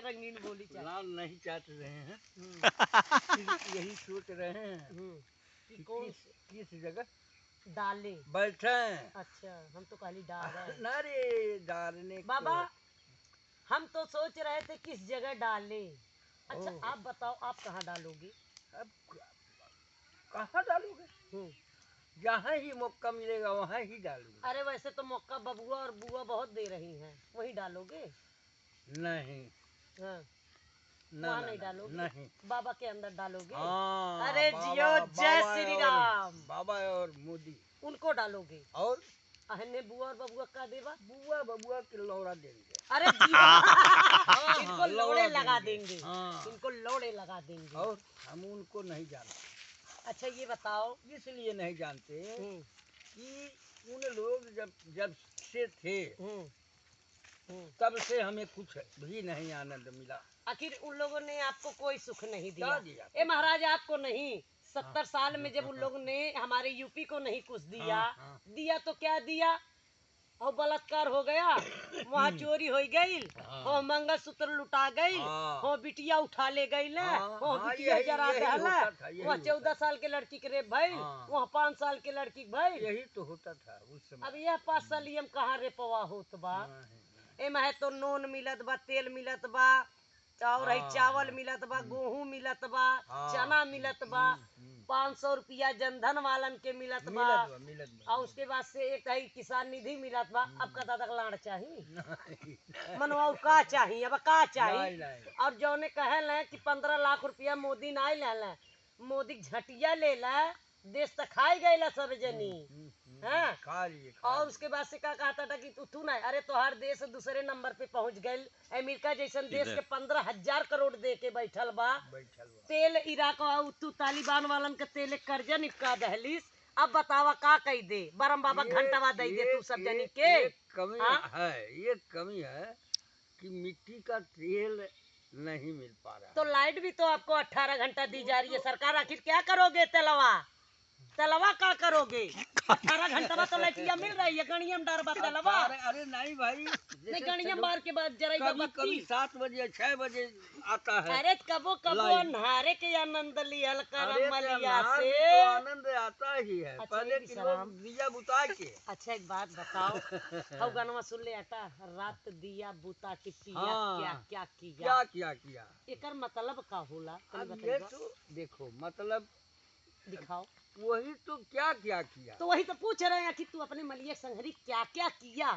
रंगीन बोली चाहिए। लाल नहीं चाट रहे हैं, यही सोच रहे हैं कि किस जगह डाले बैठे। अच्छा हम तो खाली डाल रहे हैं। नारे डालने बाबा हम तो सोच रहे थे किस जगह डाले। अच्छा आप बताओ आप कहाँ डालोगे? अब कहाँ डालोगे? जहाँ ही मौका मिलेगा वहाँ ही डालूंगा। अरे वैसे तो मौका बबुआ और बुआ बहुत दे रही हैं, वही डालोगे? नहीं हाँ ना, वहाँ ना, नहीं ना, डालोगे? नहीं। बाबा के अंदर डालोगे? अरे अरे जियो जय श्री राम। बाबा और मोदी उनको डालोगे और अहने बुआ और बबुआ का देवा? बुआ बबुआ के लौड़ा देंगे। अरे जियो इनको लौड़ा लोड़े लगा देंगे। हाँ। इनको लोड़े लगा देंगे। और हम उनको नहीं जानते। अच्छा ये बताओ इसलिए नहीं जानते कि उन लोग जब से थे तब से हमें कुछ भी नहीं आनंद मिला। आखिर उन लोगों ने आपको कोई सुख नहीं क्या दिया? दिया? ए महाराज आपको नहीं 70 साल में जब उन लोगों ने हमारे यूपी को नहीं कुछ दिया दिया तो क्या दिया? और बलात्कार हो गया, वहाँ चोरी हो गई, हो मंगलसूत्र लुटा गई, हो बिटिया उठा ले गई, हो बिटिया जरा दहला, वहाँ 14 साल के लड़की के रेप भइल, वहाँ 5 साल के लड़की भइल। यही तो होता था उस समय। अब यह 5 साल हम कहाँ रेपवा होत बा? एमा है तो नून मिलत बा, तेल मिलत बा, और है चावल मिलत बा, गेहूं मिलत बा, चना मिलत बा, 500 रुपया जनधन वालन के मिलत बा, और उसके बाद से एक है किसान निधि मिलत बा। अब का दादा लाड़ चाहिए मनवा का चाहिए? अब का चाहिए? और जो ने कहे कि 15 लाख रुपया मोदी ना ले, मोदी झटिया ले ला, देश तो खाई गए सब जनी है। और उसके बाद से क्या कहता था कि तू ना, अरे तो हर देश दूसरे नंबर पे पहुंच गए। अमेरिका जैसन देश के 15,000 करोड़ दे के बैठल बा। तेल इराक तू तालिबान वालन के तेल कर्जा निपका दहलीस। अब बतावा का कही दे? बरम बाबा घंटावा दे दे तू सब जनी के। ये कमी है कि मिट्टी का तेल नहीं मिल पा रहा। तो लाइट भी तो आपको 18 घंटा दी जा रही है सरकार। आखिर क्या करोगे? तलवा का करोगे? 18 घंटा तो लाइटिया मिल रही है, गणियम डर बा तलवा। अरे नहीं भाई, नहीं गणियम बार के बाद जरा कभी 7 बजे 6 बजे आता है। अरे कबो अन्हारे के आनंद लियल करम मलिया से तो आनंद आता ही है। अच्छा, पहले के लोग दिया बुता के। अच्छा एक बात बताओ, हम गाना सुन ले आता रात दिया बुता के पिया क्या किया एकर मतलब का होला? अब ये तो देखो मतलब दिखाओ। वही तो क्या किया। तो वही तो पूछ रहे हैं कि तू अपने मलिया संहरी क्या किया?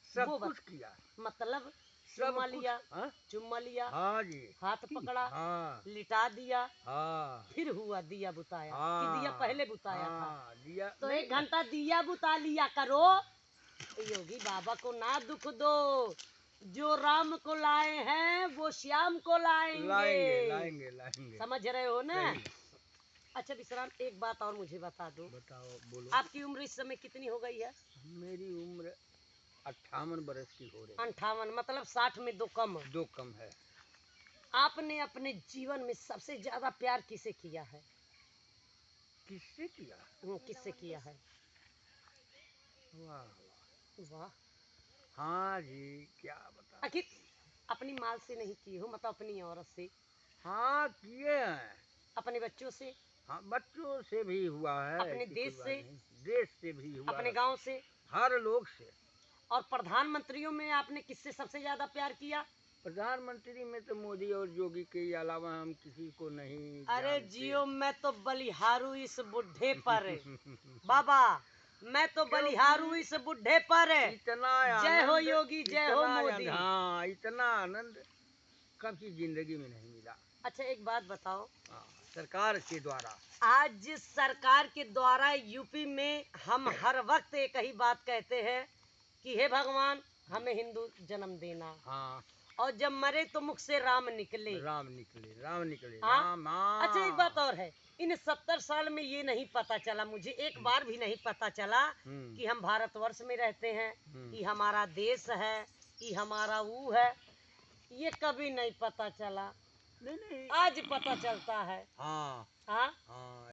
सब कुछ किया। मतलब चुम्मा लिया, हाँ जी, हाथ पकड़ा, लिटा दिया, फिर हुआ दिया बुताया कि दिया पहले बुताया था? दिया तो 1 घंटा दिया बुता लिया करो। योगी बाबा को ना दुख दो, जो राम को लाए हैं वो श्याम को लाएंगे। समझ रहे हो ना? अच्छा विश्राम एक बात और मुझे बता दो। बताओ बोलो। आपकी उम्र इस समय कितनी हो गई है? मेरी उम्र 58 बरस की हो रही। 58 मतलब 60 में 2 कम है। आपने अपने जीवन में सबसे ज्यादा प्यार किसे किया है? किससे किया है? वाह हाँ जी, क्या बता। आखिर अपनी माल से नहीं किए हो, मतलब अपनी औरत से? हाँ किए हैं। अपने बच्चों से? हाँ बच्चों से भी हुआ है। अपने देश से भी हुआ। अपने गांव से? हर लोग से। और प्रधानमंत्रियों में आपने किससे सबसे ज्यादा प्यार किया? प्रधानमंत्री में तो मोदी और योगी के अलावा हम किसी को नहीं। अरे जियो मैं तो बलिहारू इस बुढ़े पर बाबा, मैं तो बलिहारू इस बुढ़े पर। इतना जय हो योगी, जय हो मोदी। हाँ इतना आनंद कभी जिंदगी में नहीं मिला। अच्छा एक बात बताओ, सरकार के द्वारा आज सरकार के द्वारा यूपी में हम हर वक्त एक ही बात कहते हैं कि हे भगवान हमें हिंदू जन्म देना। और जब मरे तो मुख से राम निकले। राम निकले। अच्छा एक बात और है, इन 70 साल में ये नहीं पता चला, मुझे एक बार भी नहीं पता चला कि हम भारतवर्ष में रहते हैं, ये हमारा देश है, ये हमारा वो है, ये कभी नहीं पता चला। नहीं आज पता चलता है। हाँ